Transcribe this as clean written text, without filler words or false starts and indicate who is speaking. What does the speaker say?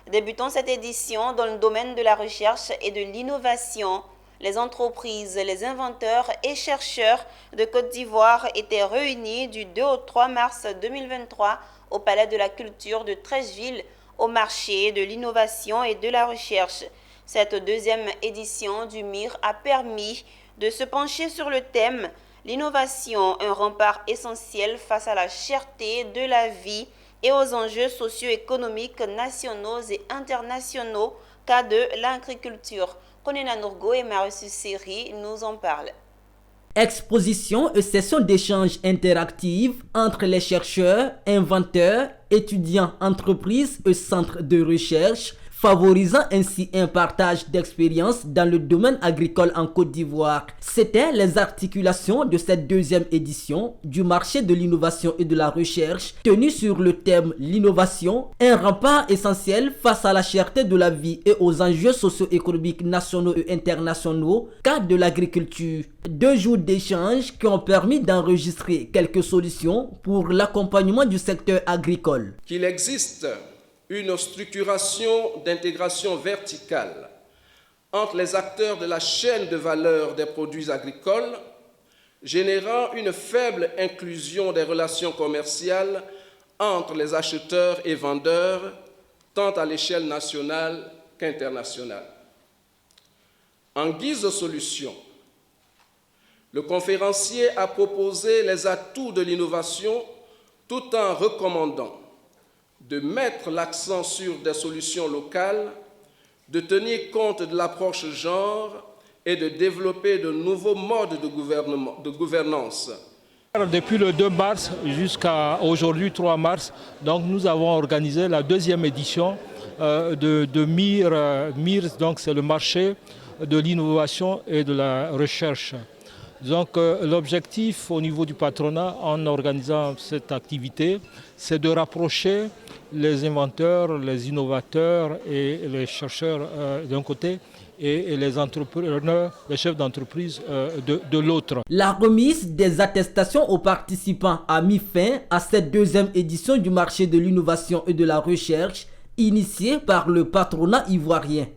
Speaker 1: Débutons cette édition dans le domaine de la recherche et de l'innovation. Les entreprises, les inventeurs et chercheurs de Côte d'Ivoire étaient réunis du 2 au 3 mars 2023 au Palais de la Culture de Treichville, au marché de l'innovation et de la recherche. Cette deuxième édition du MIR a permis de se pencher sur le thème « L'innovation, un rempart essentiel face à la cherté de la vie et aux enjeux socio-économiques nationaux et internationaux cas de l'agriculture ». Konena Nourgo et Marius Seri nous en parlent.
Speaker 2: Exposition et session d'échange interactive entre les chercheurs, inventeurs, étudiants, entreprises et centres de recherche, favorisant ainsi un partage d'expériences dans le domaine agricole en Côte d'Ivoire. C'était les articulations de cette deuxième édition du marché de l'innovation et de la recherche, tenue sur le thème « L'innovation, un rempart essentiel face à la cherté de la vie et aux enjeux socio-économiques nationaux et internationaux, cas de l'agriculture ». 2 jours d'échange qui ont permis d'enregistrer quelques solutions pour l'accompagnement du secteur agricole.
Speaker 3: Qu'il existe une structuration d'intégration verticale entre les acteurs de la chaîne de valeur des produits agricoles, générant une faible inclusion des relations commerciales entre les acheteurs et vendeurs, tant à l'échelle nationale qu'internationale. En guise de solution, le conférencier a proposé les atouts de l'innovation tout en recommandant de mettre l'accent sur des solutions locales, de tenir compte de l'approche genre et de développer de nouveaux modes de gouvernance.
Speaker 4: Depuis le 2 mars jusqu'à aujourd'hui 3 mars, donc nous avons organisé la deuxième édition de MIR. MIR, donc c'est le marché de l'innovation et de la recherche. Donc l'objectif au niveau du patronat en organisant cette activité, c'est de rapprocher les inventeurs, les innovateurs et les chercheurs d'un côté et les entrepreneurs, les chefs d'entreprise de l'autre.
Speaker 2: La remise des attestations aux participants a mis fin à cette deuxième édition du marché de l'innovation et de la recherche initiée par le patronat ivoirien.